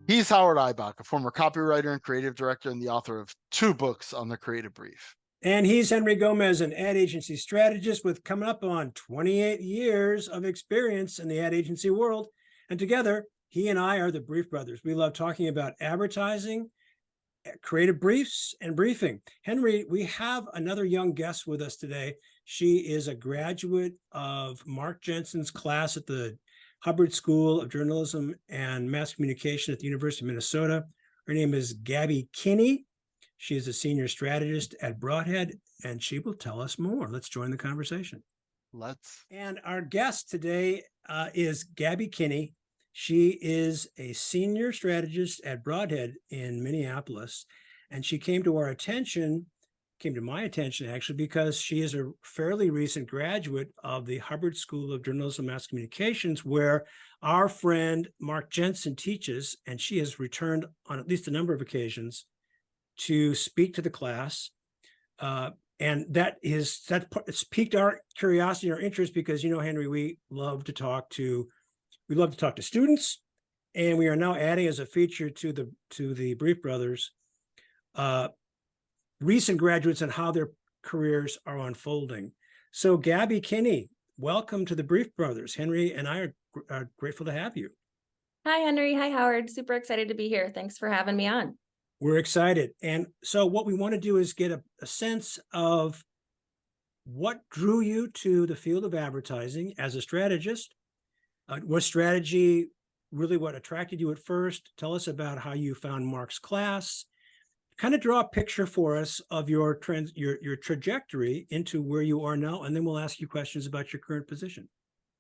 He's Howard Eibach, a former copywriter and creative director and the author of 2 books on the creative brief. And he's Henry Gomez, an ad agency strategist with coming up on 28 years of experience in the ad agency world. And together, he and I are the Brief Brothers. We love talking about advertising, creative briefs, and briefing. Henry, we have another young guest with us today. She is a graduate of Mark Jensen's class at the Hubbard School of Journalism and Mass Communication at the University of Minnesota. Her name is Gabi Kinney. She is a senior strategist at Broadhead, and she will tell us more. Let's join the conversation. And our guest today is Gabi Kinney. She is a senior strategist at Broadhead in Minneapolis, and she came to my attention actually, because she is a fairly recent graduate of the Hubbard School of Journalism and Mass Communications, where our friend Mark Jensen teaches, and she has returned on at least a number of occasions to speak to the class. And it's piqued our curiosity and our interest because, you know, Henry, we love to talk to students, and we are now adding as a feature to the Brief Brothers, recent graduates and how their careers are unfolding. So Gabi Kinney, welcome to the Brief Brothers. Henry and I are grateful to have you. Hi, Henry. Hi, Howard. Super excited to be here. Thanks for having me on. We're excited. And so what we want to do is get a sense of what drew you to the field of advertising as a strategist. Was strategy really what attracted you at first? Tell us about how you found Mark's class. Kind of draw a picture for us of your trajectory into where you are now, and then we'll ask you questions about your current position.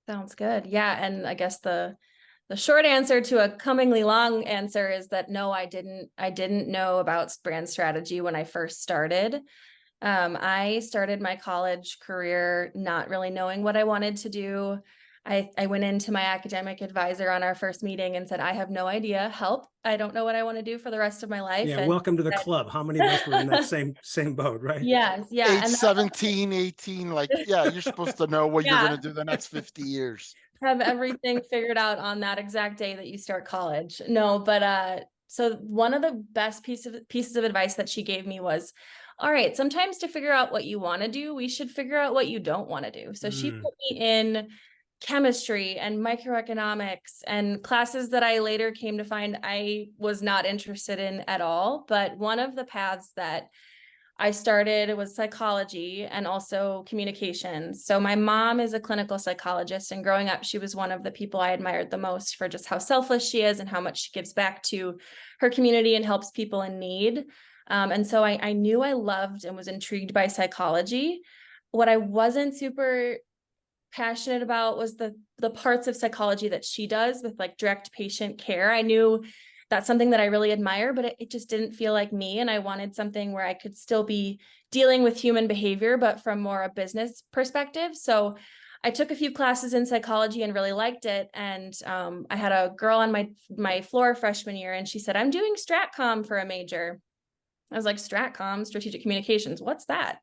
Sounds good. Yeah, and I guess the short answer to a comingly long answer is that no, I didn't know about brand strategy when I first started. I started my college career not really knowing what I wanted to do. I went into my academic advisor on our first meeting and said, I have no idea, help. I don't know what I want to do for the rest of my life. Yeah, and welcome to the club. How many of us were in that same boat, right? Yes, yeah. Age 17, 18, like, yeah, you're supposed to know what you're going to do the next 50 years. Have everything figured out on that exact day that you start college. No, but so one of the best pieces of advice that she gave me was, all right, sometimes to figure out what you want to do, we should figure out what you don't want to do. So she put me in chemistry and microeconomics and classes that I later came to find I was not interested in at all. But one of the paths that I started was psychology and also communications. So my mom is a clinical psychologist, and growing up, she was one of the people I admired the most for just how selfless she is and how much she gives back to her community and helps people in need. And so I knew I loved and was intrigued by psychology. What I wasn't super passionate about was the parts of psychology that she does with like direct patient care. I knew that's something that I really admire, but it just didn't feel like me. And I wanted something where I could still be dealing with human behavior, but from more a business perspective. So I took a few classes in psychology and really liked it. And I had a girl on my floor freshman year, and she said, I'm doing StratCom for a major. I was like, StratCom, strategic communications, what's that?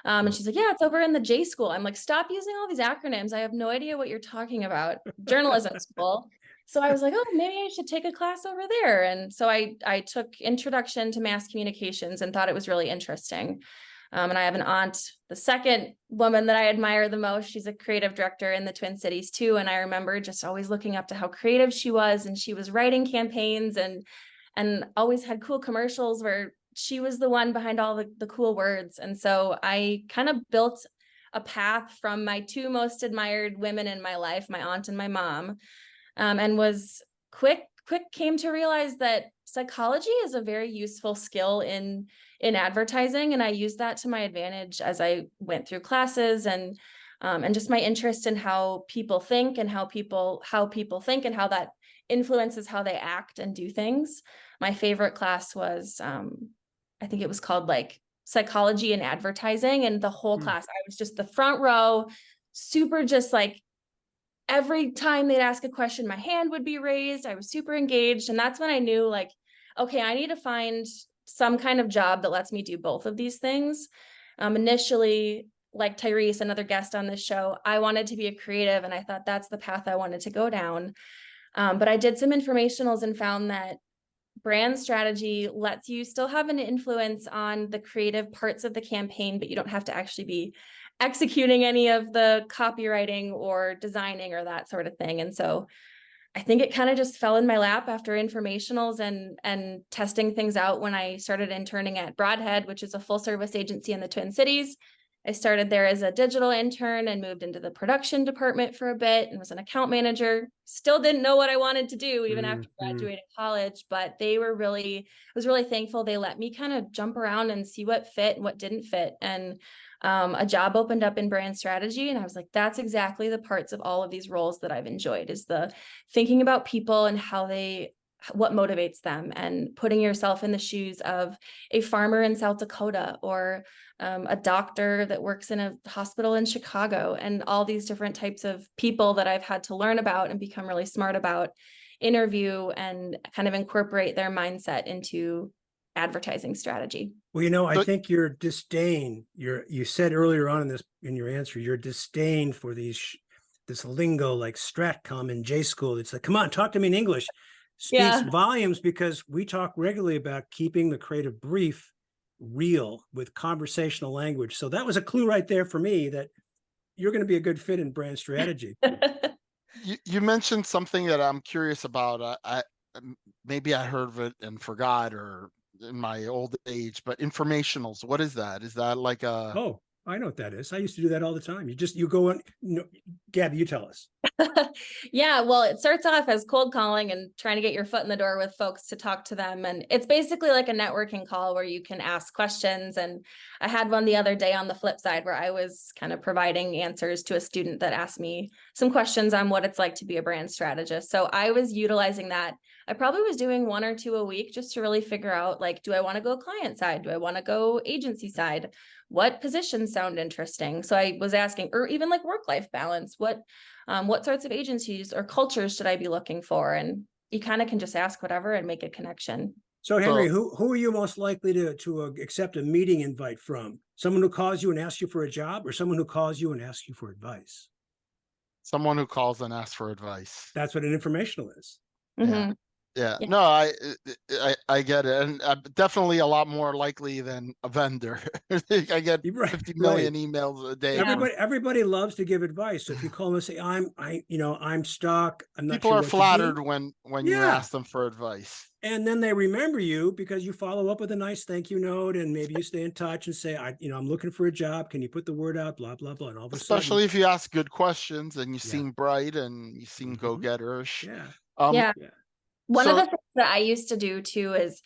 And she's like, yeah, it's over in the J school. I'm like, stop using all these acronyms. I have no idea what you're talking about. Journalism school. So I was like, oh, maybe I should take a class over there. And so I took Introduction to Mass Communications and thought it was really interesting. And I have an aunt, the second woman that I admire the most. She's a creative director in the Twin Cities too. And I remember just always looking up to how creative she was. And she was writing campaigns and always had cool commercials where she was the one behind all the cool words. And so I kind of built a path from my 2 most admired women in my life, my aunt and my mom, and was came to realize that psychology is a very useful skill in advertising. And I used that to my advantage as I went through classes and just my interest in how people think and how people think and how that influences how they act and do things. My favorite class was, I think it was called like Psychology and Advertising. And the whole class, I was just the front row, super just like every time they'd ask a question, my hand would be raised. I was super engaged. And that's when I knew like, okay, I need to find some kind of job that lets me do both of these things. Initially, like Tyrese, another guest on this show, I wanted to be a creative, and I thought that's the path I wanted to go down. But I did some informationals and found that brand strategy lets you still have an influence on the creative parts of the campaign, but you don't have to actually be executing any of the copywriting or designing or that sort of thing. And so I think it kind of just fell in my lap after informationals and testing things out when I started interning at Broadhead, which is a full service agency in the Twin Cities. I started there as a digital intern and moved into the production department for a bit and was an account manager. Still didn't know what I wanted to do even after graduating college, but I was really thankful they let me kind of jump around and see what fit and what didn't fit. And a job opened up in brand strategy, and I was like, that's exactly the parts of all of these roles that I've enjoyed, is the thinking about people and what motivates them, and putting yourself in the shoes of a farmer in South Dakota, or a doctor that works in a hospital in Chicago, and all these different types of people that I've had to learn about and become really smart about, interview and kind of incorporate their mindset into advertising strategy. Well, I think your disdain, you said earlier on in your answer, your disdain for this lingo like Stratcom and J School. It's like, come on, talk to me in English. Speaks volumes, because we talk regularly about keeping the creative brief real with conversational language. So that was a clue right there for me that you're going to be a good fit in brand strategy. You mentioned something that I'm curious about. Maybe I heard of it and forgot, or in my old age, but informationals, what is that? Is that like a... Oh, I know what that is. I used to do that all the time. You go on, Gabi, you tell us. Yeah, well, it starts off as cold calling and trying to get your foot in the door with folks to talk to them. And it's basically like a networking call where you can ask questions. And I had one the other day on the flip side where I was kind of providing answers to a student that asked me some questions on what it's like to be a brand strategist. So I was utilizing that. I probably was doing 1 or 2 a week just to really figure out, like, do I want to go client side? Do I want to go agency side? What positions sound interesting? So I was asking, or even like work-life balance, what sorts of agencies or cultures should I be looking for? And you kind of can just ask whatever and make a connection. So Henry, who are you most likely to accept a meeting invite from? Someone who calls you and asks you for a job, or someone who calls you and asks you for advice? Someone who calls and asks for advice. That's what an informational is. Mm-hmm. Yeah. No, I get it. And I'm definitely a lot more likely than a vendor. I get 50 million emails a day. Everybody loves to give advice. So if you call them and say, I'm stuck, I'm not People sure are what flattered to do. when you ask them for advice. And then they remember you because you follow up with a nice thank you note, and maybe you stay in touch and say, I'm looking for a job. Can you put the word out? Blah, blah, blah. And all of a sudden, especially if you ask good questions and you seem bright and you seem go-getterish. Yeah. One of the things that I used to do too is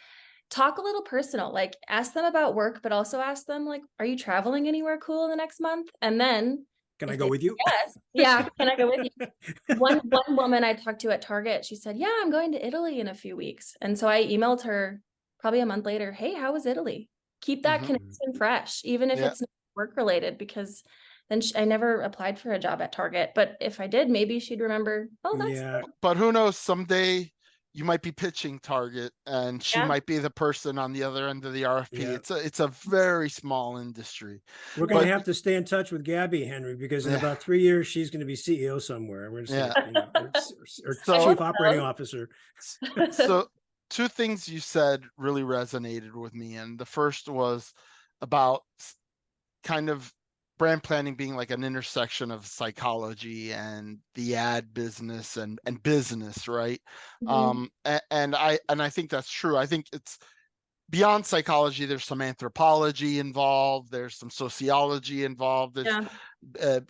talk a little personal, like ask them about work, but also ask them, like, are you traveling anywhere cool in the next month? And then can I go with you? Yes. Yeah. Can I go with you? One woman I talked to at Target, she said, yeah, I'm going to Italy in a few weeks. And so I emailed her probably a month later, hey, how was Italy? Keep that connection fresh, even if it's not work related, because then I never applied for a job at Target. But if I did, maybe she'd remember, oh, that's But who knows, someday you might be pitching Target and she might be the person on the other end of the RFP. It's a very small industry. We're going to have to stay in touch with Gabi, Henry, because in about 3 years, she's going to be CEO somewhere. We're going to say, or chief operating officer. So 2 things you said really resonated with me. And the first was about kind of brand planning being like an intersection of psychology and the ad business and business, right? And I think that's true. I think it's beyond psychology. There's some anthropology involved. There's some sociology involved. There's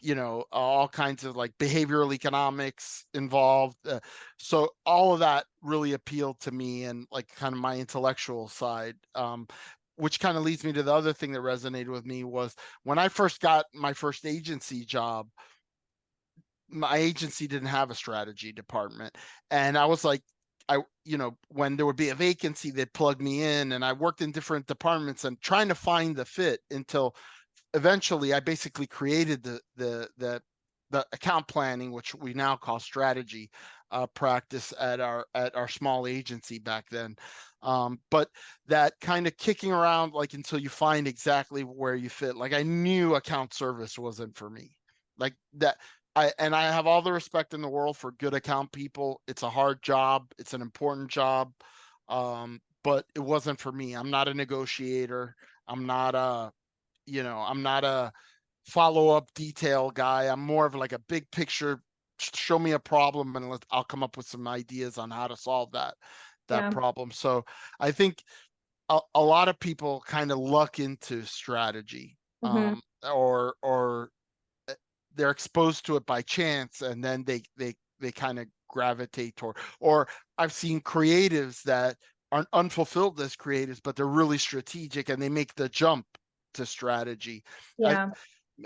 all kinds of like behavioral economics involved. So all of that really appealed to me and like kind of my intellectual side. Which kind of leads me to the other thing that resonated with me was when I first got my first agency job, my agency didn't have a strategy department. And I was like, when there would be a vacancy, they'd plug me in, and I worked in different departments and trying to find the fit until eventually I basically created the account planning, which we now call strategy practice at our small agency back then. But that kind of kicking around like until you find exactly where you fit. Like I knew account service wasn't for me. Like that. I have all the respect in the world for good account people. It's a hard job. It's an important job. But it wasn't for me. I'm not a negotiator. I'm not I'm not a follow-up detail guy. I'm more of like a big picture, show me a problem and I'll come up with some ideas on how to solve that Yeah. problem. So I think a lot of people kind of luck into strategy, Mhm. or they're exposed to it by chance, and then they kind of gravitate toward. Or I've seen creatives that aren't unfulfilled as creatives, but they're really strategic and they make the jump to strategy. I, Yeah.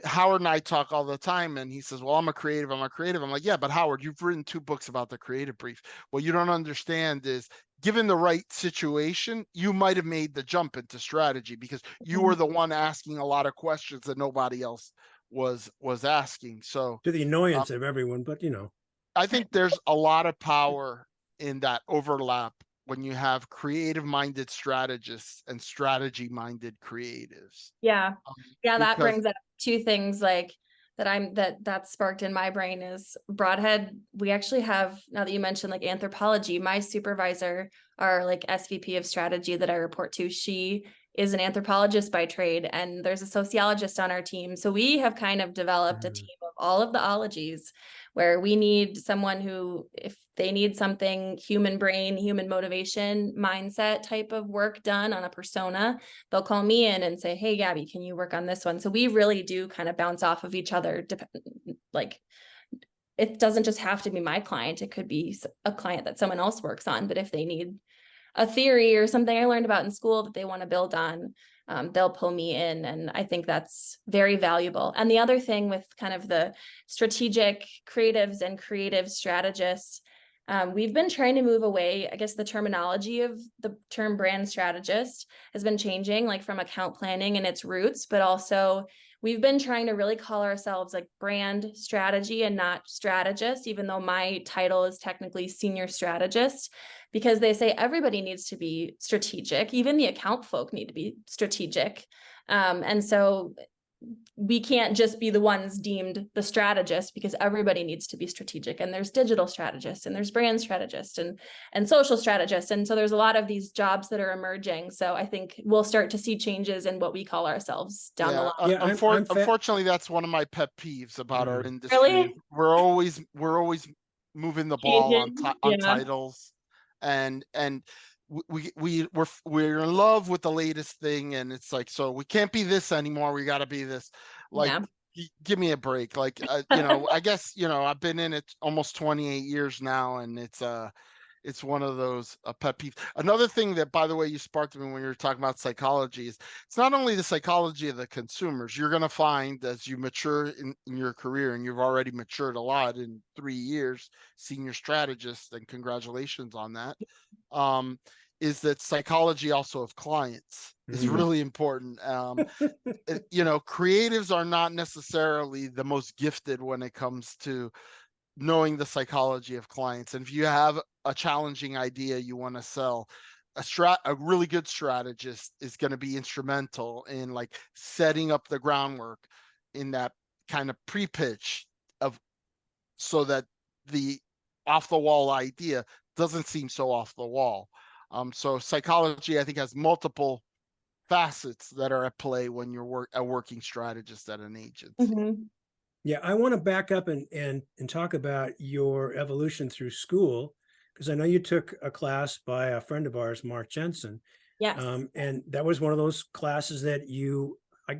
Howard and I talk all the time, and he says, well, I'm a creative. I'm a creative. I'm like, yeah, but Howard, you've written 2 books about the creative brief. What you don't understand is, given the right situation, you might have made the jump into strategy because you were Mhm. the one asking a lot of questions that nobody else was asking. So To the um, annoyance of everyone, but you know. I think there's a lot of power in that overlap when you have creative minded strategists and strategy minded creatives. Yeah. Yeah, that Because brings up 2 things like that sparked in my brain is Broadhead. We actually have, now that you mentioned like anthropology, my supervisor, our like SVP of strategy that I report to, she is an anthropologist by trade, and there's a sociologist on our team. So we have kind of developed a team of all of the ologies, where we need someone who, if they need something human brain, human motivation, mindset type of work done on a persona, they'll call me in and say, hey, Gabby, can you work on this one? So we really do kind of bounce off of each other. Like, it doesn't just have to be my client. It could be a client that someone else works on. But if they need a theory or something I learned about in school that they want to build on, they'll pull me in. And I think that's very valuable. And the other thing with kind of the strategic creatives and creative strategists, we've been trying to move away. I guess the terminology of the term brand strategist has been changing, like from account planning and its roots, but also we've been trying to really call ourselves like brand strategy and not strategist, even though my title is technically senior strategist, because they say everybody needs to be strategic. Even the account folk need to be strategic. And so we can't just be the ones deemed the strategist, because everybody needs to be strategic. And there's digital strategists, and there's brand strategists, and social strategists. And so there's a lot of these jobs that are emerging. So I think we'll start to see changes in what we call ourselves down the line. Yeah, unfortunately, that's one of my pet peeves about our industry. Really? We're always moving the ball on Changing? on Yeah. titles, and we're in love with the latest thing, and it's like, so we can't be this anymore. We got to be this. Like, Yeah. give me a break. Like, I guess I've been in it almost 28 years now, and it's one of those pet peeves. Another thing that, by the way, you sparked me when you were talking about psychology is, it's not only the psychology of the consumers. You're going to find, as you mature in your career, and you've already matured a lot in 3 years, senior strategist, and congratulations on that, is that psychology also of clients is really important. Creatives are not necessarily the most gifted when it comes to knowing the psychology of clients. And if you have a challenging idea you want to sell, a really good strategist is going to be instrumental in like setting up the groundwork in that kind of pre-pitch of, so that the off the wall idea doesn't seem so off the wall. So psychology, I think, has multiple facets that are at play when you're a working strategist at an agency. Mm-hmm. Yeah, I want to back up and talk about your evolution through school, because I know you took a class by a friend of ours, Mark Jensen. Yes. And that was one of those classes that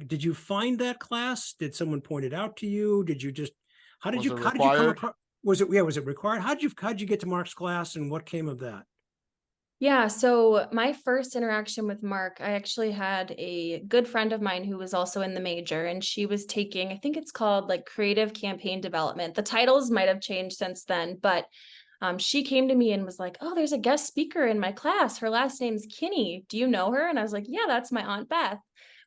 did you find that class? Did someone point it out to you? Did you just, how did you come across, was it required? How'd you get to Mark's class, and what came of that? Yeah, so my first interaction with Mark, I actually had a good friend of mine who was also in the major, and she was taking, I think it's called like creative campaign development. The titles might have changed since then, but she came to me and was like, oh, there's a guest speaker in my class. Her last name's Kinney. Do you know her? And I was like, yeah, that's my Aunt Beth.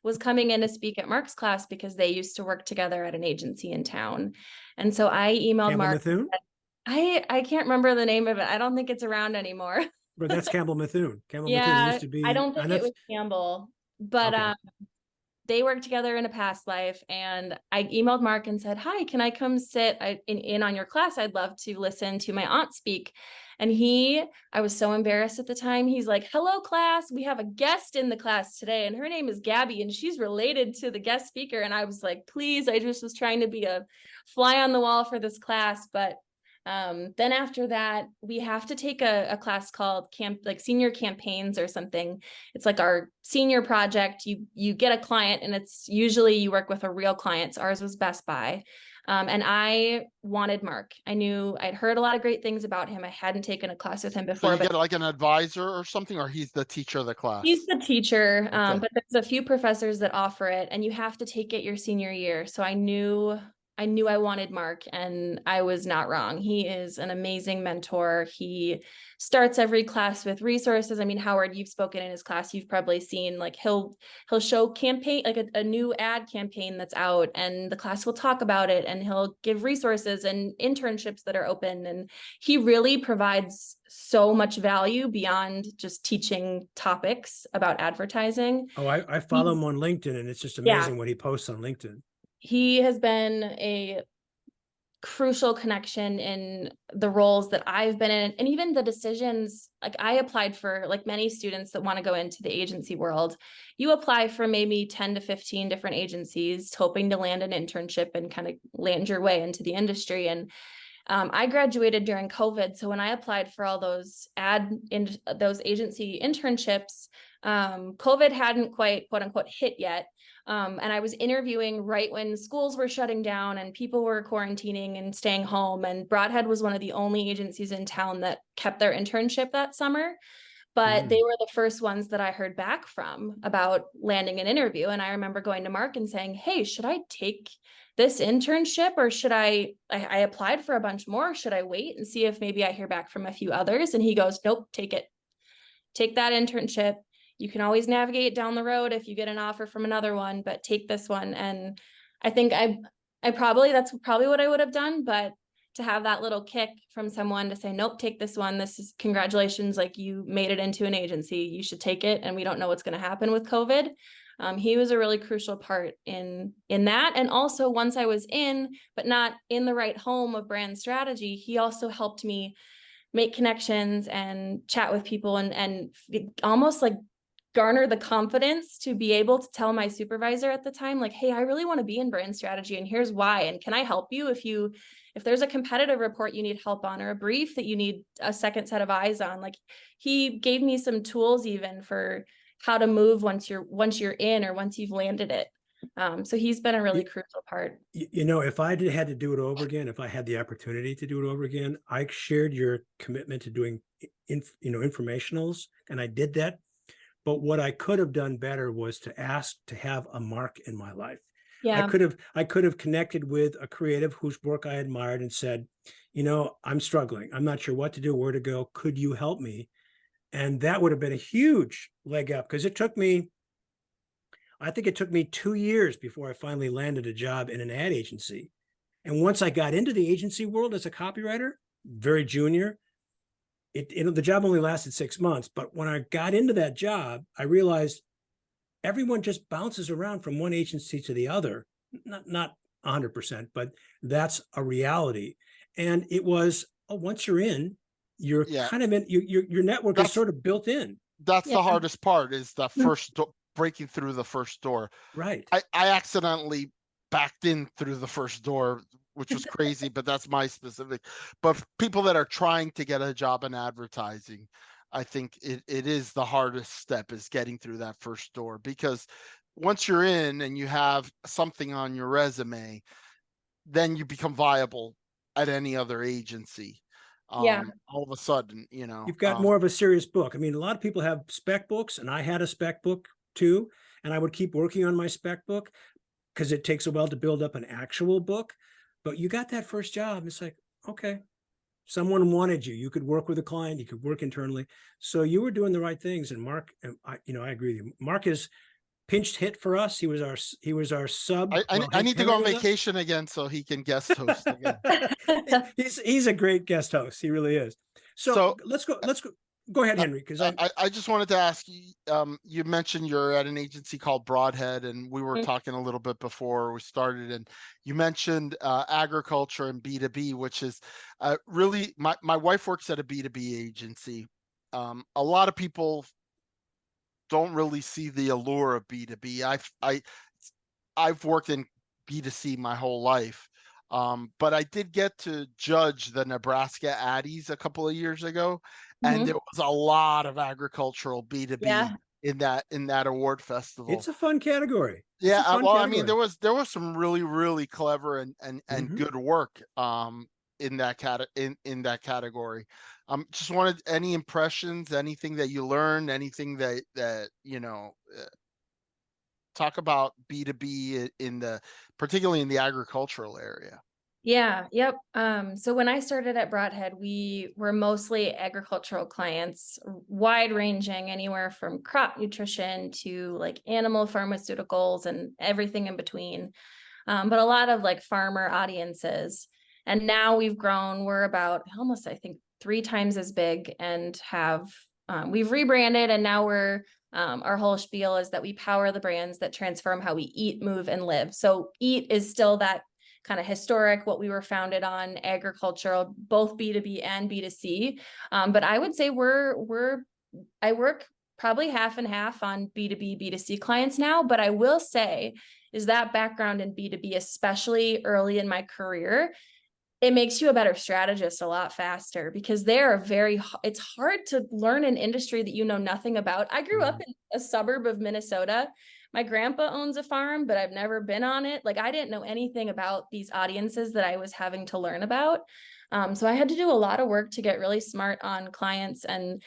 Was coming in to speak at Mark's class because they used to work together at an agency in town. And so I emailed Campbell Mark. Mithun? I can't remember the name of it. I don't think it's around anymore. But that's Campbell Mithun. Campbell Mithun Yeah, used to be, I don't think and it that's was Campbell, but okay. They worked together in a past life, and I emailed Mark and said, hi, can I come sit in on your class? I'd love to listen to my aunt speak. And I was so embarrassed at the time. He's like, hello, class. We have a guest in the class today, and her name is Gabi, and she's related to the guest speaker. And I was like, please, I just was trying to be a fly on the wall for this class. But then after that, we have to take a class called senior campaigns or something. It's like our senior project. You get a client, and it's usually you work with a real client. So ours was Best Buy. And I wanted Mark. I knew I'd heard a lot of great things about him. I hadn't taken a class with him So before. you get like an advisor or something, or he's the teacher of the class? He's the teacher, Okay. but there's a few professors that offer it, and you have to take it your senior year. So I knew I wanted Mark, and I was not wrong. He is an amazing mentor. He starts every class with resources. I mean, Howard, you've spoken in his class. You've probably seen, like, he'll show campaign, like a new ad campaign that's out, and the class will talk about it, and he'll give resources and internships that are open. And he really provides so much value beyond just teaching topics about advertising. Oh, I follow him on LinkedIn, and it's just amazing what he posts on LinkedIn. He has been a crucial connection in the roles that I've been in, and even the decisions. Like, I applied for, like many students that want to go into the agency world, you apply for maybe 10 to 15 different agencies, hoping to land an internship and kind of land your way into the industry. And I graduated during COVID. So when I applied for all those those agency internships, COVID hadn't quite, quote unquote, hit yet. And I was interviewing right when schools were shutting down and people were quarantining and staying home. And Broadhead was one of the only agencies in town that kept their internship that summer. But they were the first ones that I heard back from about landing an interview. And I remember going to Mark and saying, hey, should I take this internship, or should I applied for a bunch more. Should I wait and see if maybe I hear back from a few others? And he goes, nope, take it. Take that internship. You can always navigate down the road if you get an offer from another one, but take this one. And I think that's probably what I would have done. But to have that little kick from someone to say, nope, take this one. This is congratulations. Like, you made it into an agency. You should take it. And we don't know what's going to happen with COVID. He was a really crucial part in that. And also, once I was in, but not in the right home of brand strategy, he also helped me make connections and chat with people and almost like garner the confidence to be able to tell my supervisor at the time, like, hey, I really want to be in brand strategy, and here's why. And can I help you if there's a competitive report you need help on, or a brief that you need a second set of eyes on? Like, he gave me some tools even for how to move once you're in, or once you've landed it. So he's been a really crucial part. If I had to do it over again, if I had the opportunity to do it over again, I shared your commitment to doing, informationals, and I did that. But what I could have done better was to ask to have a Mark in my life. Yeah. I could have connected with a creative whose work I admired and said, I'm struggling. I'm not sure what to do, where to go. Could you help me? And that would have been a huge leg up, because I think it took me 2 years before I finally landed a job in an ad agency. And once I got into the agency world as a copywriter, very junior, the job only lasted 6 months. But when I got into that job, I realized everyone just bounces around from one agency to the other. Not 100%, but that's a reality. And it was, once you're in, you're kind of in, your network is sort of built in. That's the hardest part, is the first breaking through the first door. Right. I accidentally backed in through the first door, which was crazy, but that's my specific. But people that are trying to get a job in advertising, I think it is the hardest step, is getting through that first door, because once you're in and you have something on your resume, then you become viable at any other agency. All of a sudden, you've got more of a serious book. I mean, a lot of people have spec books, and I had a spec book too, and I would keep working on my spec book because it takes a while to build up an actual book. But you got that first job, it's like, okay, someone wanted you. You could work with a client, you could work internally. So you were doing the right things. And Mark, I agree with you. Mark is pinch hit for us. He was our sub. I need to go on vacation again so he can guest host again. He's a great guest host. He really is. So let's go. go ahead, Henry, because I just wanted to ask you, you mentioned you're at an agency called Broadhead, and we were talking a little bit before we started, and you mentioned agriculture and B2B, which is really, my wife works at a B2B agency. A lot of people don't really see the allure of B2B. I've worked in B2C my whole life. But I did get to judge the Nebraska Addies a couple of years ago, and there was a lot of agricultural B2B Yeah. in that award festival. it's a fun category. Yeah, It's a fun well, I mean, category. there was some really clever and good work in that in that category. Just wanted any impressions, anything that you learned, anything that talk about B2B in the particularly in the agricultural area. Yeah, yep. So when I started at Broadhead, we were mostly agricultural clients, wide ranging, anywhere from crop nutrition to like animal pharmaceuticals and everything in between. But a lot of like farmer audiences. And now we've grown, we're about almost, I think, 3 times as big, and we've rebranded, and now our whole spiel is that we power the brands that transform how we eat, move, and live. So eat is still that kind of historic, what we were founded on, agricultural, both B2B and B2C. But I would say I work probably half and half on B2B, B2C clients now, but I will say is that background in B2B, especially early in my career, it makes you a better strategist a lot faster, because it's hard to learn an industry that you know nothing about. I grew up in a suburb of Minnesota. My grandpa owns a farm, but I've never been on it. Like, I didn't know anything about these audiences that I was having to learn about. So I had to do a lot of work to get really smart on clients and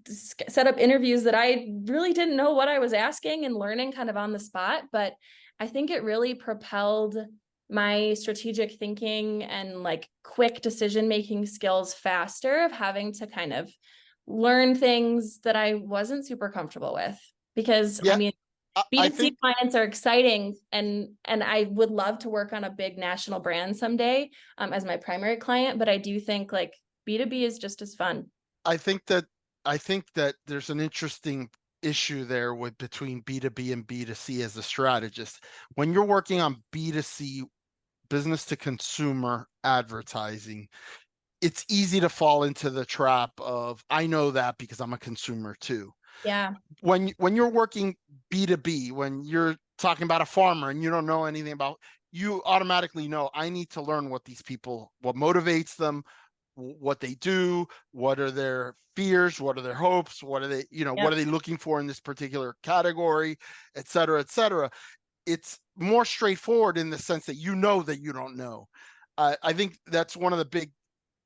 set up interviews that I really didn't know what I was asking, and learning kind of on the spot. But I think it really propelled my strategic thinking and like quick decision-making skills faster, of having to kind of learn things that I wasn't super comfortable with. Because Yeah, I mean, I B2C think clients are exciting, and I would love to work on a big national brand someday as my primary client, but I do think like B2B is just as fun. I think that I think that there's an interesting issue there with between B2B and B2C as a strategist. When you're working on B2C, business to consumer advertising, it's easy to fall into the trap of, I know that because I'm a consumer too. Yeah. When you're working B2B, when you're talking about a farmer and you don't know anything about, you automatically know, I need to learn what these people, what motivates them, what they do, what are their fears, what are their hopes, what are they, what are they looking for in this particular category, et cetera, et cetera. It's more straightforward in the sense that you don't know. I think that's one of the big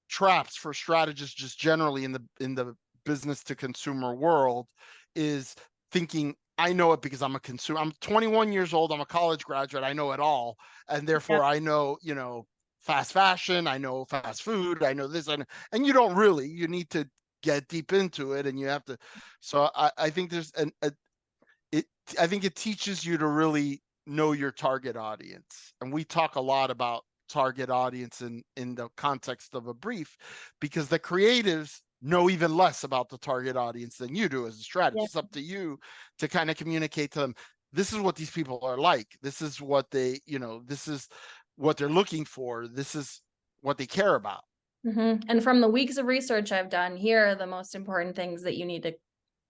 traps for strategists just generally in the business to consumer world, is thinking, I know it because I'm a consumer. I'm 21 years old. I'm a college graduate. I know it all. And therefore I know, fast fashion. I know fast food. I know this. And you need to get deep into it, and you have to. So I think there's I think it teaches you to really know your target audience. And we talk a lot about target audience in the context of a brief, because the creatives know even less about the target audience than you do as a strategist. It's up to you to kind of communicate to them, this is what these people are like. This is what they, this is what they're looking for. This is what they care about. And from the weeks of research I've done, here are the most important things that you need to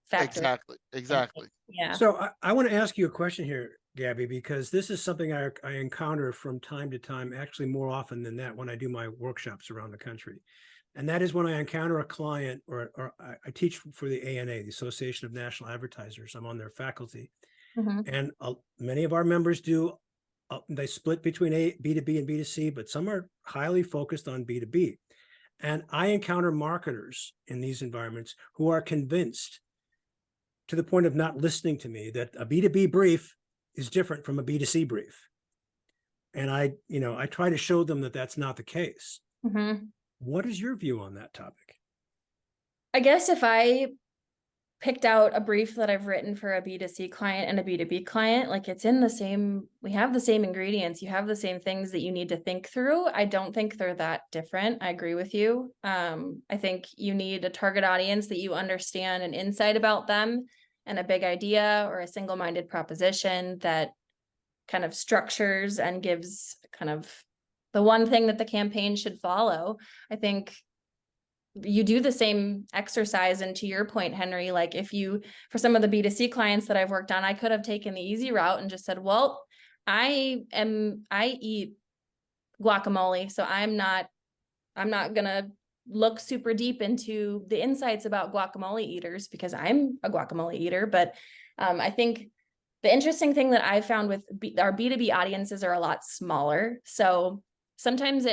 factor. Exactly. Yeah. So I want to ask you a question here, Gabi, because this is something I encounter from time to time, actually more often than that, when I do my workshops around the country. And that is when I encounter a client, or I teach for the ANA, the Association of National Advertisers. I'm on their faculty. And many of our members they split between B2B and B2C, but some are highly focused on B2B. And I encounter marketers in these environments who are convinced, to the point of not listening to me, that a B2B brief is different from a B2C brief. And I try to show them that that's not the case. What is your view on that topic? I guess if I picked out a brief that I've written for a B2C client and a B2B client, like it's in the same, we have the same ingredients, you have the same things that you need to think through. I don't think they're that different. I agree with you. I think you need a target audience that you understand an insight about them and a big idea or a single-minded proposition that kind of structures and gives kind of the one thing that the campaign should follow. I think you do the same exercise. And to your point, Henry, like if you, for some of the B2C clients that I've worked on, I could have taken the easy route and just said, well, I eat guacamole, so I'm not gonna look super deep into the insights about guacamole eaters because I'm a guacamole eater. But I think the interesting thing that I found with our B2B audiences are a lot smaller. So sometimes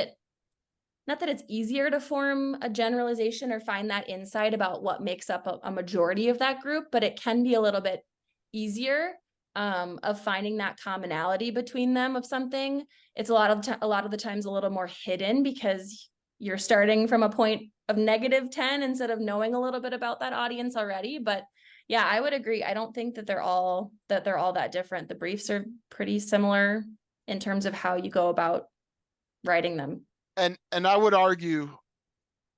not that it's easier to form a generalization or find that insight about what makes up a majority of that group, but it can be a little bit easier of finding that commonality between them of something. It's a lot of the times a little more hidden because you're starting from a point of -10 instead of knowing a little bit about that audience already. But yeah, I would agree. I don't think that they're all that different. The briefs are pretty similar in terms of how you go about writing them. And I would argue,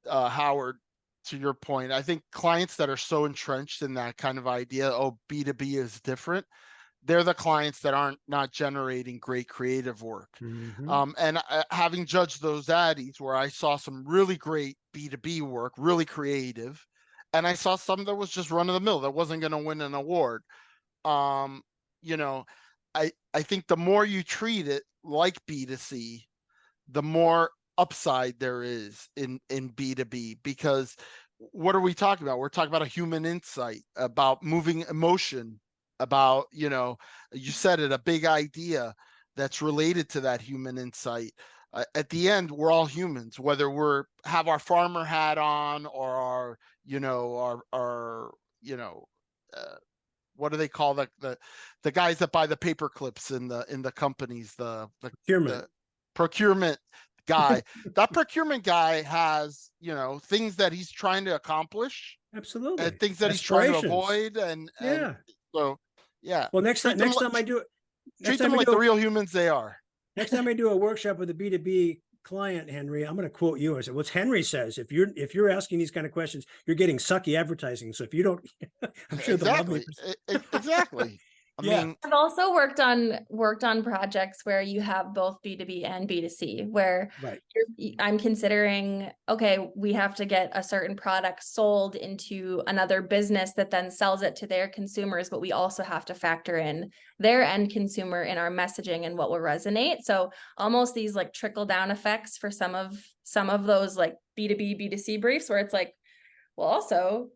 Howard, to your point, I think clients that are so entrenched in that kind of idea, oh, B2B is different, they're the clients that aren't not generating great creative work. And having judged those addies where I saw some really great B2B work, really creative, and I saw some that was just run of the mill that wasn't going to win an award. You know, I think the more you treat it like B2C, the more upside there is in B2B, because what are we talking about? We're talking about a human insight, about moving emotion, about, you said it, a big idea that's related to that human insight. At the end, we're all humans, whether have our farmer hat on or our, what do they call the guys that buy the paper clips in the companies, the procurement guy. That procurement guy has, things that he's trying to accomplish. Absolutely. And things that he's trying to avoid. And so, yeah. Well, next time I do it, treat them like the real humans they are. Next time I do a workshop with a B2B client, Henry, I'm going to quote you. I said, what's Henry says, if you're asking these kind of questions, you're getting sucky advertising. So if you don't, I'm sure exactly. Exactly. I mean, I've also worked on projects where you have both B2B and B2C, where I'm considering, okay, we have to get a certain product sold into another business that then sells it to their consumers, but we also have to factor in their end consumer in our messaging and what will resonate. So almost these like trickle down effects for some of those like B2B, B2C briefs where it's like, well, also,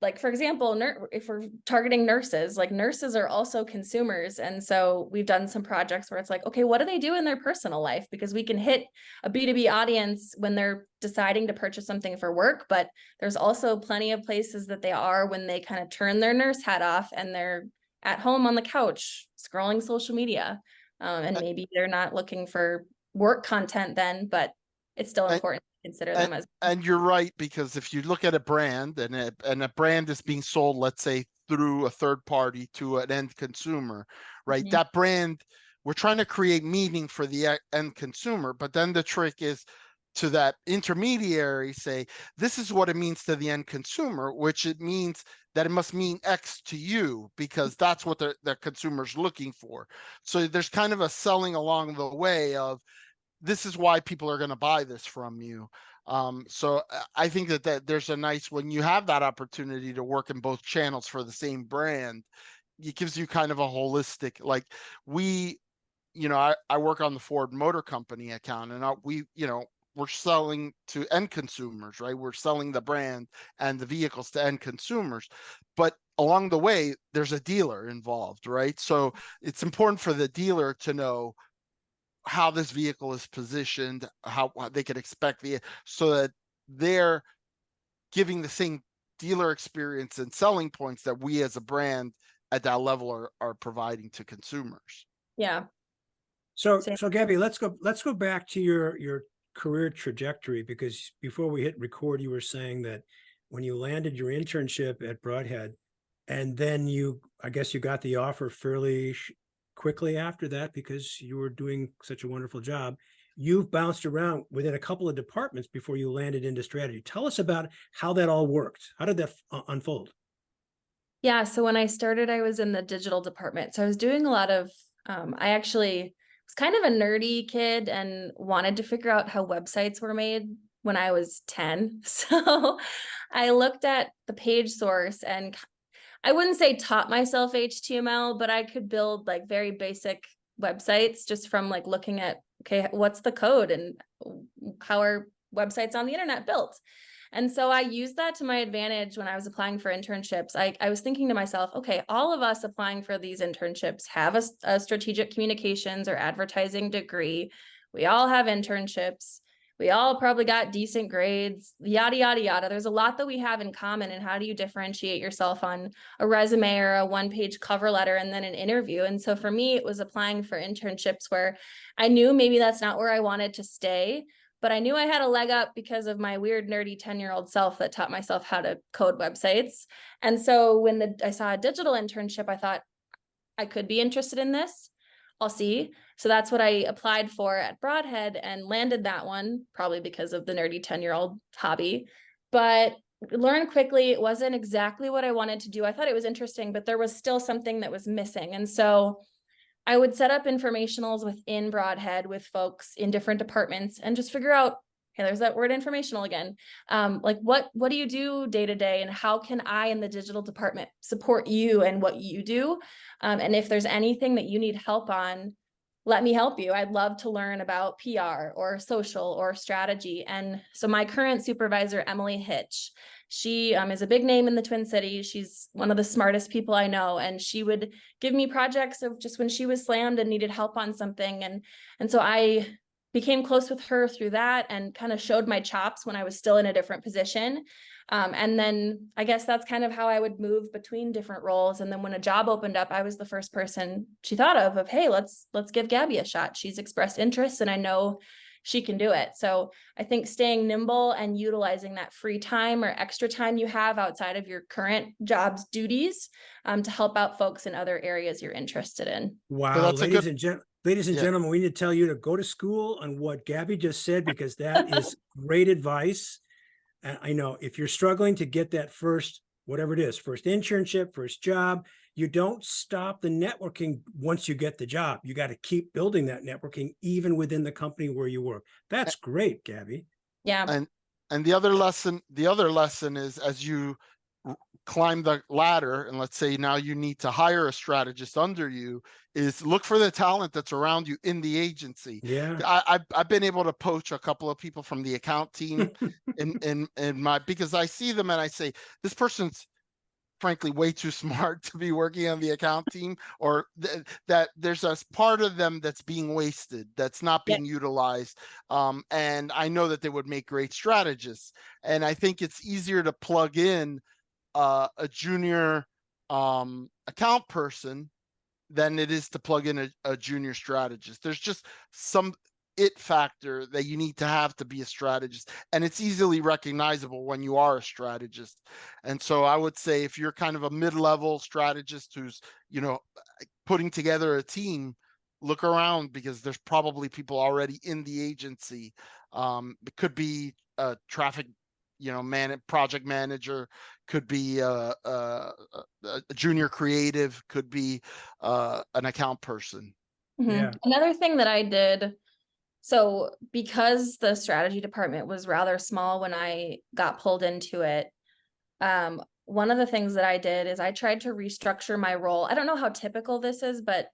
like, for example, if we're targeting nurses, like nurses are also consumers. And so we've done some projects where it's like, okay, what do they do in their personal life? Because we can hit a B2B audience when they're deciding to purchase something for work, but there's also plenty of places that they are when they kind of turn their nurse hat off and they're at home on the couch scrolling social media. And maybe they're not looking for work content then, but it's still important. Consider them as. And you're right, because if you look at a brand and a brand is being sold, let's say through a third party to an end consumer, right? That brand, we're trying to create meaning for the end consumer, but then the trick is to that intermediary say, this is what it means to the end consumer, which it means that it must mean X to you because that's what the consumer's looking for. So there's kind of a selling along the way of, this is why people are going to buy this from you. So I think that there's a nice, when you have that opportunity to work in both channels for the same brand, it gives you kind of a holistic, like I work on the Ford Motor Company account, and we're selling to end consumers, right? We're selling the brand and the vehicles to end consumers, but along the way, there's a dealer involved, right? So it's important for the dealer to know how this vehicle is positioned, how they can expect so that they're giving the same dealer experience and selling points that we as a brand at that level are providing to consumers. Yeah. So Gabi, let's go back to your career trajectory, because before we hit record, you were saying that when you landed your internship at Broadhead, and then I guess you got the offer fairly quickly after that because you were doing such a wonderful job. You've bounced around within a couple of departments before you landed into strategy. Tell us about how that all worked. How did that unfold? Yeah, so when I started, I was in the digital department. So I was doing a lot of, I actually was kind of a nerdy kid and wanted to figure out how websites were made when I was 10. So I looked at the page source and I wouldn't say taught myself HTML, but I could build like very basic websites just from like looking at, okay, what's the code and how are websites on the internet built? And so I used that to my advantage when I was applying for internships. I was thinking to myself, okay, all of us applying for these internships have a strategic communications or advertising degree. We all have internships. We all probably got decent grades, yada, yada, yada. There's a lot that we have in common. And how do you differentiate yourself on a resume or a one-page cover letter and then an interview? And so for me, it was applying for internships where I knew maybe that's not where I wanted to stay, but I knew I had a leg up because of my weird, nerdy 10-year-old self that taught myself how to code websites. And so when I saw a digital internship, I thought I could be interested in this. I'll see. So that's what I applied for at Broadhead and landed that one, probably because of the nerdy 10-year-old hobby. But learned quickly, it wasn't exactly what I wanted to do. I thought it was interesting, but there was still something that was missing. And so I would set up informationals within Broadhead with folks in different departments and just figure out, hey, there's that word informational again. Like what do you do day to day and how can I in the digital department support you and what you do? And if there's anything that you need help on, let me help you. I'd love to learn about PR or social or strategy. And so my current supervisor, Emily Hitch, she is a big name in the Twin Cities. She's one of the smartest people I know. And she would give me projects of just when she was slammed and needed help on something. And so I became close with her through that and kind of showed my chops when I was still in a different position. And then I guess that's kind of how I would move between different roles. And then when a job opened up, I was the first person she thought of, hey, let's give Gabi a shot. She's expressed interest and I know she can do it. So I think staying nimble and utilizing that free time or extra time you have outside of your current job's duties to help out folks in other areas you're interested in. Wow, that's a good, ladies and yeah. gentlemen, we need to tell you to go to school on what Gabi just said, because that is great advice. And I know if you're struggling to get that first, whatever it is, first internship, first job, you don't stop the networking once you get the job. You got to keep building that networking even within the company where you work. That's great, Gabi. Yeah. And the other lesson is as you climb the ladder, and let's say now you need to hire a strategist under you, is look for the talent that's around you in the agency. Yeah. I've been able to poach a couple of people from the account team in my, because I see them and I say, this person's frankly way too smart to be working on the account team, or that there's a part of them that's being wasted, that's not being utilized. And I know that they would make great strategists. And I think it's easier to plug in a junior account person than it is to plug in a junior strategist. There's just some it factor that you need to have to be a strategist, and it's easily recognizable when you are a strategist. And so I would say if you're kind of a mid-level strategist who's, you know, putting together a team, look around, because there's probably people already in the agency. It could be a traffic, you know, project manager, could be a junior creative, could be an account person. Mm-hmm. Yeah. Another thing that I did, so because the strategy department was rather small when I got pulled into it, one of the things that I did is I tried to restructure my role. I don't know how typical this is, but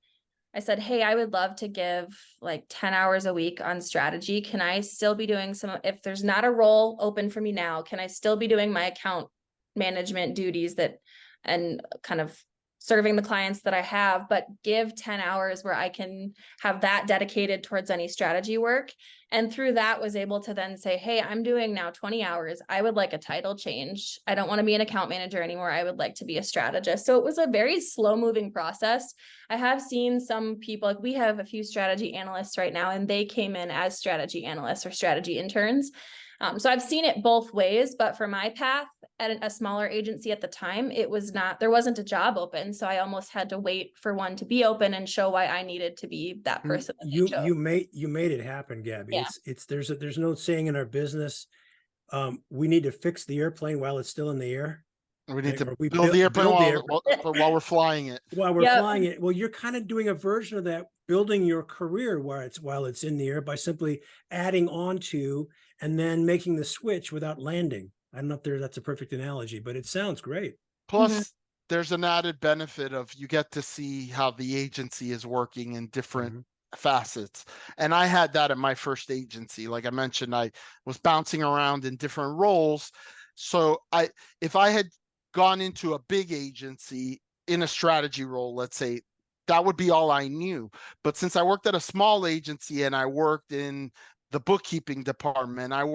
I said, hey, I would love to give like 10 hours a week on strategy. Can I still be doing if there's not a role open for me now, can I still be doing my account management duties and kind of serving the clients that I have, but give 10 hours where I can have that dedicated towards any strategy work. And through that was able to then say, hey, I'm doing now 20 hours. I would like a title change. I don't want to be an account manager anymore. I would like to be a strategist. So it was a very slow moving process. I have seen some people, like we have a few strategy analysts right now, and they came in as strategy analysts or strategy interns. So I've seen it both ways, but for my path at a smaller agency at the time, there wasn't a job open. So I almost had to wait for one to be open and show why I needed to be that person that they chose. You made it happen, Gabby. Yeah. There's no saying in our business, we need to fix the airplane while it's still in the air. We need to Or we build the airplane build the while we're flying it. while we're Yep. flying it. Well, you're kind of doing a version of that, building your career while it's in the air by simply adding on to and then making the switch without landing. I don't know if that's a perfect analogy, but it sounds great. Plus, there's an added benefit of you get to see how the agency is working in different facets. And I had that at my first agency. Like I mentioned, I was bouncing around in different roles. So if I had gone into a big agency in a strategy role, let's say, that would be all I knew. But since I worked at a small agency and I worked in the bookkeeping department, I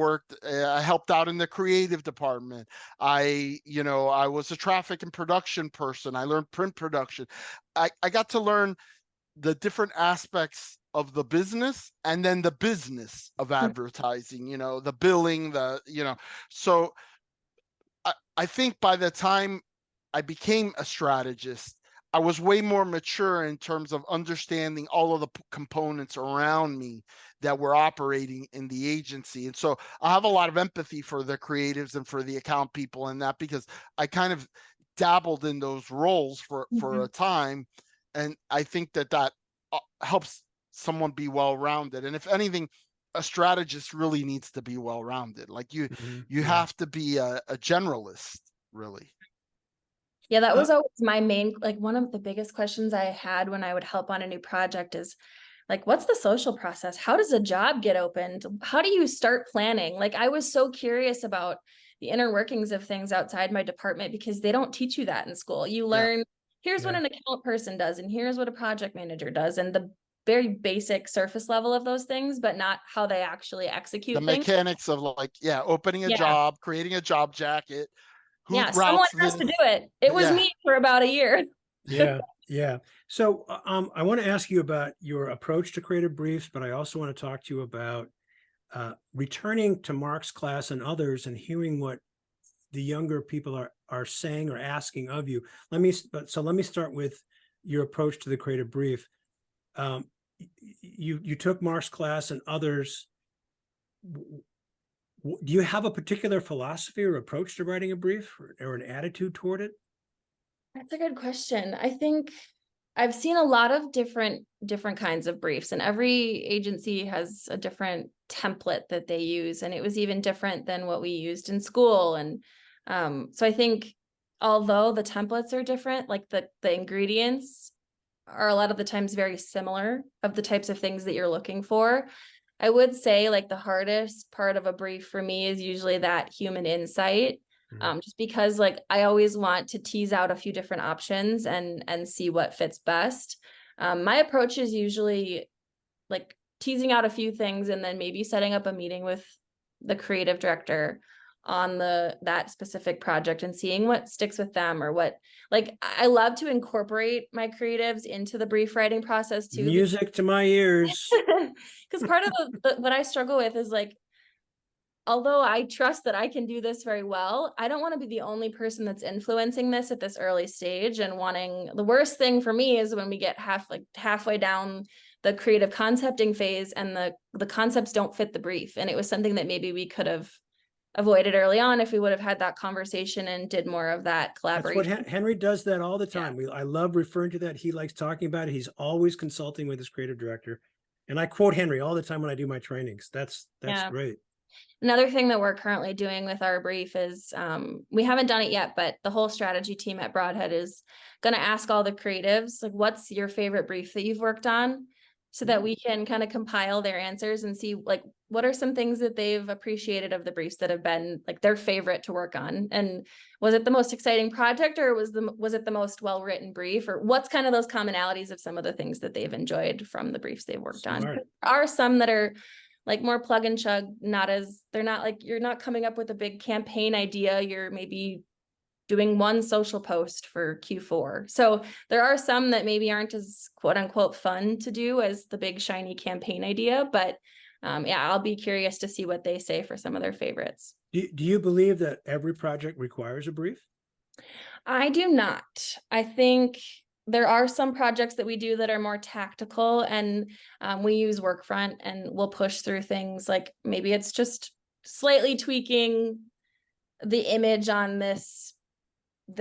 helped out in the creative department. I was a traffic and production person. I learned print production. I got to learn the different aspects of the business and then the business of advertising, the billing, so I think by the time I became a strategist, I was way more mature in terms of understanding all of the components around me that were operating in the agency. And so I have a lot of empathy for the creatives and for the account people and that, because I kind of dabbled in those roles for a time. And I think that helps someone be well-rounded. And if anything, a strategist really needs to be well-rounded. Like you have to be a generalist, really. Yeah, that was always my main, like one of the biggest questions I had when I would help on a new project is like, what's the social process? How does a job get opened? How do you start planning? Like, I was so curious about the inner workings of things outside my department because they don't teach you that in school. You learn, here's what an account person does, and here's what a project manager does, and the very basic surface level of those things, but not how they actually execute the things. mechanics of opening a job, creating a job jacket. Someone has to do it. It was me for about a year. Yeah. So I want to ask you about your approach to creative briefs, but I also want to talk to you about returning to Mark's class and others and hearing what the younger people are saying or asking of you. Let me start with your approach to the creative brief. You took Mark's class and others. Do you have a particular philosophy or approach to writing a brief or an attitude toward it? That's a good question. I think I've seen a lot of different kinds of briefs, and every agency has a different template that they use. And it was even different than what we used in school. And so I think although the templates are different, like the ingredients are a lot of the times very similar of the types of things that you're looking for. I would say like the hardest part of a brief for me is usually that human insight. Just because like I always want to tease out a few different options and see what fits best. My approach is usually like teasing out a few things and then maybe setting up a meeting with the creative director on that specific project and seeing what sticks with them or what, like, I love to incorporate my creatives into the brief writing process too. Music to my ears. Because part of what I struggle with is like, although I trust that I can do this very well, I don't want to be the only person that's influencing this at this early stage and the worst thing for me is when we get halfway down the creative concepting phase and the concepts don't fit the brief. And it was something that maybe we could have avoided early on if we would have had that conversation and did more of that collaboration. That's what Henry does that all the time. I love referring to that. He likes talking about it. He's always consulting with his creative director. And I quote Henry all the time when I do my trainings. That's great. Another thing that we're currently doing with our brief is we haven't done it yet, but the whole strategy team at Broadhead is going to ask all the creatives, like, what's your favorite brief that you've worked on, so that we can kind of compile their answers and see like what are some things that they've appreciated of the briefs that have been like their favorite to work on. And was it the most exciting project, or was it the most well-written brief, or what's kind of those commonalities of some of the things that they've enjoyed from the briefs they've worked on. There are some that are like more plug and chug, they're not like, you're not coming up with a big campaign idea. You're maybe doing one social post for Q4. So there are some that maybe aren't as quote unquote fun to do as the big shiny campaign idea, but yeah, I'll be curious to see what they say for some of their favorites. Do you believe that every project requires a brief? I do not. I think there are some projects that we do that are more tactical, and we use Workfront, and we'll push through things like maybe it's just slightly tweaking the image on this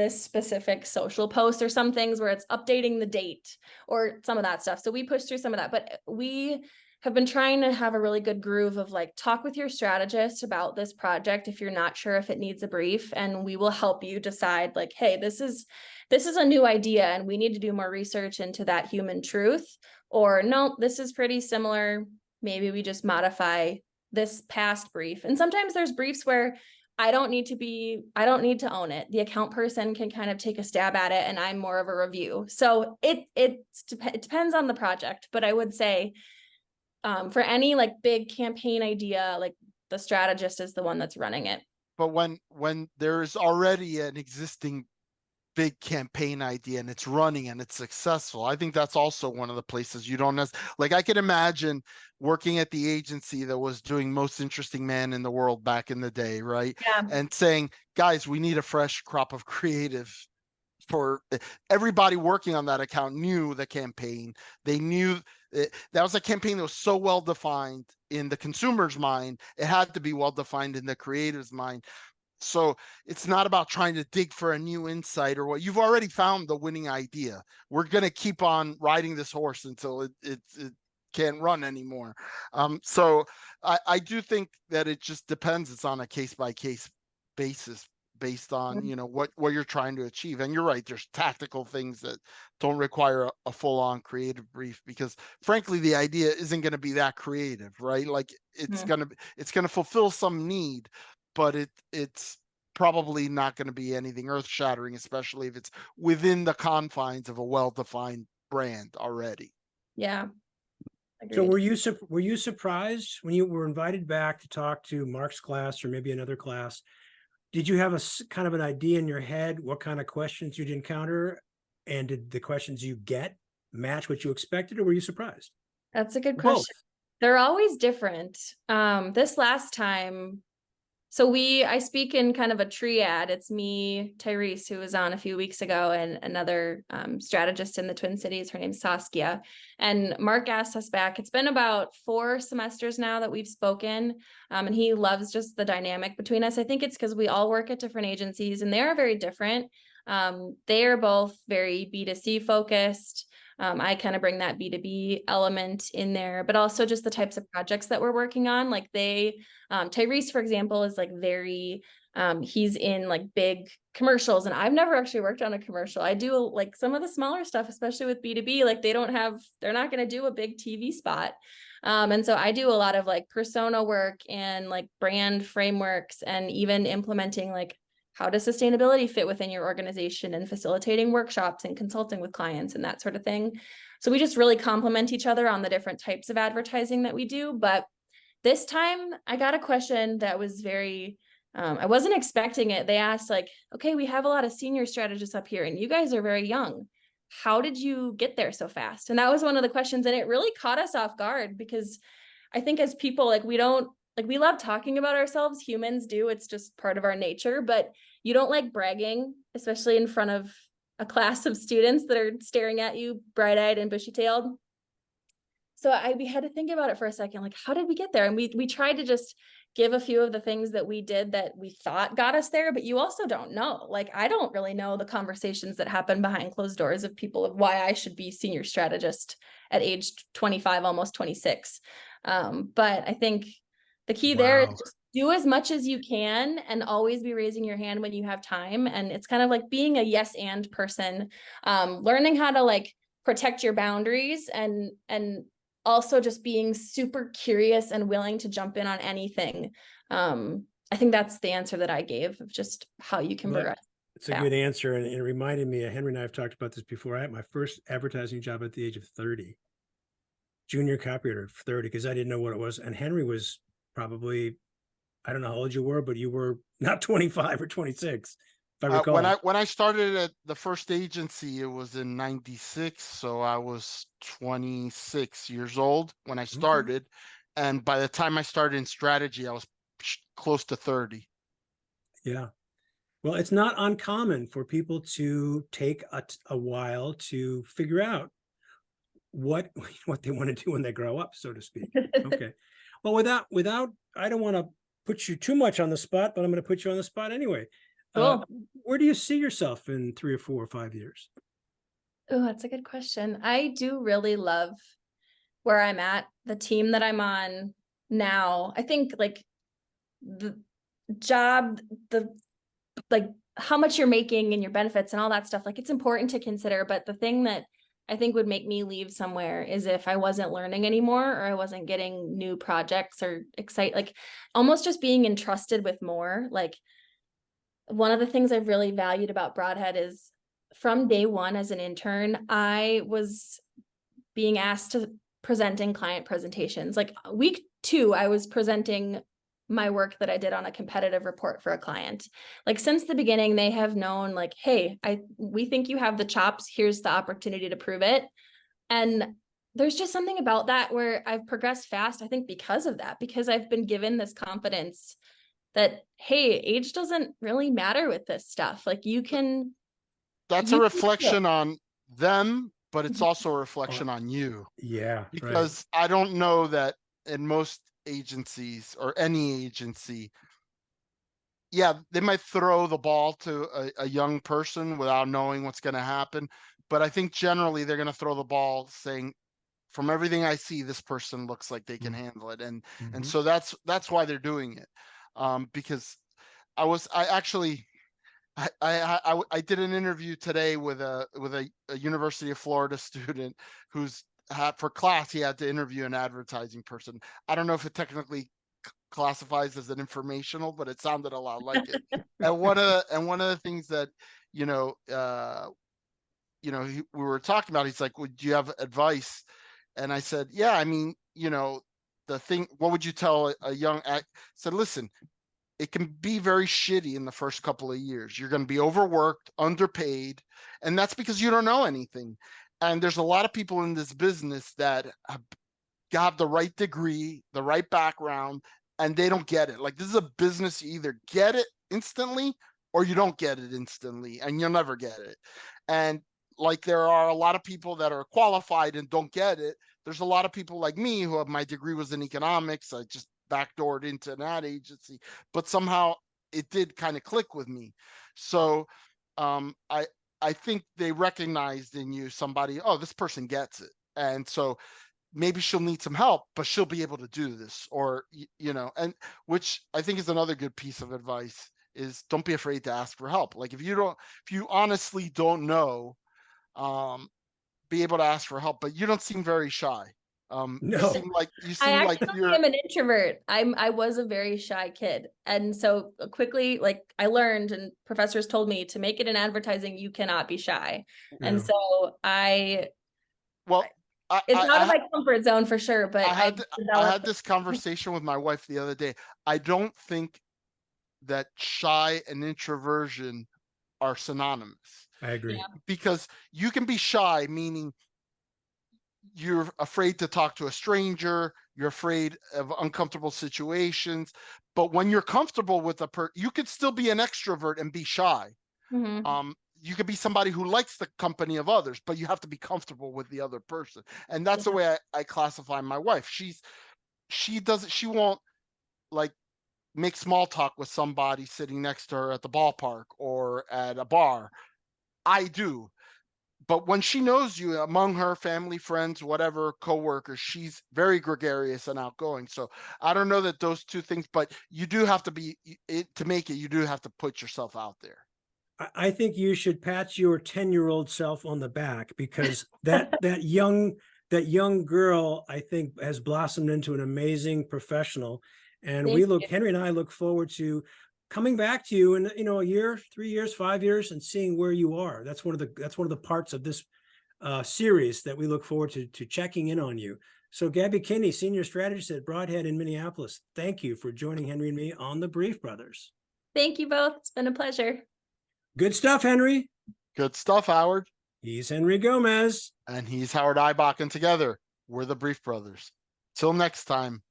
specific social post, or some things where it's updating the date or some of that stuff. So we push through some of that, but we have been trying to have a really good groove of like, talk with your strategist about this project if you're not sure if it needs a brief, and we will help you decide like, hey, this is a new idea and we need to do more research into that human truth, or no, this is pretty similar, maybe we just modify this past brief. And sometimes there's briefs where I don't need to own it. The account person can kind of take a stab at it and I'm more of a review. So it depends on the project, but I would say for any like big campaign idea, like the strategist is the one that's running it. But when there's already an existing big campaign idea and it's running and it's successful, I think that's also one of the places you don't like, I can imagine working at the agency that was doing Most Interesting Man in the World back in the day, right? Yeah. And saying, guys, we need a fresh crop of creative. For everybody working on that account knew the campaign. They knew that was a campaign that was so well defined in the consumer's mind. It had to be well defined in the creative's mind. So it's not about trying to dig for a new insight or what. You've already found the winning idea. We're going to keep on riding this horse until it can't run anymore. So I do think that it just depends. It's on a case by case basis based on, you know, what you're trying to achieve. And you're right, there's tactical things that don't require a full-on creative brief, because frankly the idea isn't going to be that creative, right? Like it's going to fulfill some need, but it's probably not going to be anything earth-shattering, especially if it's within the confines of a well-defined brand already. Yeah. So Agreed. were you surprised when you were invited back to talk to Mark's class or maybe another class? Did you have a kind of an idea in your head what kind of questions you'd encounter, and did the questions you get match what you expected, or were you surprised? That's a good Both. question. They're always different. This last time, so I speak in kind of a triad. It's me, Tyrese, who was on a few weeks ago, and another strategist in the Twin Cities. Her name's Saskia. And Mark asked us back. It's been about 4 semesters now that we've spoken. And he loves just the dynamic between us. I think it's because we all work at different agencies and they are very different. They are both very B2C focused. I kind of bring that B2B element in there, but also just the types of projects that we're working on. Like Tyrese, for example, is like very, he's in like big commercials, and I've never actually worked on a commercial. I do like some of the smaller stuff, especially with B2B, like they're not going to do a big TV spot. And so I do a lot of like persona work and like brand frameworks, and even implementing like, how does sustainability fit within your organization, and facilitating workshops and consulting with clients and that sort of thing. So we just really complement each other on the different types of advertising that we do. But this time I got a question that was very, I wasn't expecting it. They asked like, okay, we have a lot of senior strategists up here and you guys are very young. How did you get there so fast? And that was one of the questions. And it really caught us off guard, because I think as people, like we love talking about ourselves. Humans do. It's just part of our nature, but you don't like bragging, especially in front of a class of students that are staring at you bright-eyed and bushy-tailed. So we had to think about it for a second, like, how did we get there? And we tried to just give a few of the things that we did that we thought got us there, but you also don't know. Like, I don't really know the conversations that happen behind closed doors of people, of why I should be senior strategist at age 25, almost 26. But I think the key there is just do as much as you can and always be raising your hand when you have time. And it's kind of like being a yes and person, learning how to like protect your boundaries, and also just being super curious and willing to jump in on anything. I think that's the answer that I gave, of just how you can progress. It's a good answer. And it reminded me, Henry and I have talked about this before. I had my first advertising job at the age of 30, junior copywriter 30, because I didn't know what it was. And Henry was probably, I don't know how old you were, but you were not 25 or 26. If I recall. When I started at the first agency, it was in 96. So I was 26 years old when I started. And by the time I started in strategy, I was close to 30. Yeah. Well, it's not uncommon for people to take a while to figure out what they want to do when they grow up, so to speak. Okay. Well, without I don't want to put you too much on the spot, but I'm going to put you on the spot anyway. Cool. Where do you see yourself in 3 or 4 or 5 years? Oh, that's a good question. I do really love where I'm at, the team that I'm on now. I think like the job, the like how much you're making and your benefits and all that stuff, like it's important to consider. But the thing that I think would make me leave somewhere is if I wasn't learning anymore, or I wasn't getting new projects or like almost just being entrusted with more. Like one of the things I've really valued about Broadhead is from day one as an intern, I was being asked to present in client presentations. Like week 2, I was presenting my work that I did on a competitive report for a client. Like since the beginning, they have known like, hey, we think you have the chops. Here's the opportunity to prove it. And there's just something about that where I've progressed fast, I think because of that, because I've been given this confidence that, hey, age doesn't really matter with this stuff. Like you can. That's a reflection on them, but it's also a reflection on you. Yeah. Because I don't know that in most agencies or any agency, yeah, they might throw the ball to a young person without knowing what's going to happen. But I think generally they're going to throw the ball saying, from everything I see, this person looks like they can handle it. And so that's why they're doing it. Because I did an interview today with a University of Florida student who's for class, he had to interview an advertising person. I don't know if it technically classifies as an informational, but it sounded a lot like it. And one of the things that, we were talking about, he's like, would you have advice? And I said, yeah, I mean, what would you tell a young said, listen, it can be very shitty in the first couple of years. You're going to be overworked, underpaid, and that's because you don't know anything. And there's a lot of people in this business that have the right degree, the right background, and they don't get it. Like this is a business, you either get it instantly or you don't get it instantly, and you'll never get it. And like there are a lot of people that are qualified and don't get it. There's a lot of people like me who have, my degree was in economics. I just backdoored into an ad agency, but somehow it did kind of click with me. So I think they recognized in you somebody, oh, this person gets it. And so maybe she'll need some help, but she'll be able to do this, or, and which I think is another good piece of advice is don't be afraid to ask for help. Like if you honestly don't know, be able to ask for help, but you don't seem very shy. No, you seem like you're. I'm an introvert. I was a very shy kid, and so quickly, like I learned, and professors told me to make it in advertising, you cannot be shy. Yeah. And so it's out of my comfort zone for sure. But I had this conversation with my wife the other day. I don't think that shy and introversion are synonymous. I agree. Because you can be shy, meaning you're afraid to talk to a stranger, you're afraid of uncomfortable situations, but when you're comfortable with you could still be an extrovert and be shy. You could be somebody who likes the company of others, but you have to be comfortable with the other person. And that's the way I classify my wife. She won't like make small talk with somebody sitting next to her at the ballpark or at a bar. I do. But when she knows you among her family, friends, whatever, coworkers, she's very gregarious and outgoing. So I don't know that those two things, but you do have to to make it, you do have to put yourself out there. I think you should pat your 10-year-old self on the back, because that young girl, I think, has blossomed into an amazing professional. And Henry and I look forward to coming back to you in a year, 3 years, 5 years, and seeing where you are. That's one of the parts of this series that we look forward to checking in on you. So Gabi Kinney, senior strategist at Broadhead in Minneapolis, thank you for joining Henry and me on the Brief Brothers. Thank you both. It's been a pleasure. Good stuff, Henry. Good stuff, Howard. He's Henry Gomez. And he's Howard Eibach, and together we're the Brief Brothers. Till next time.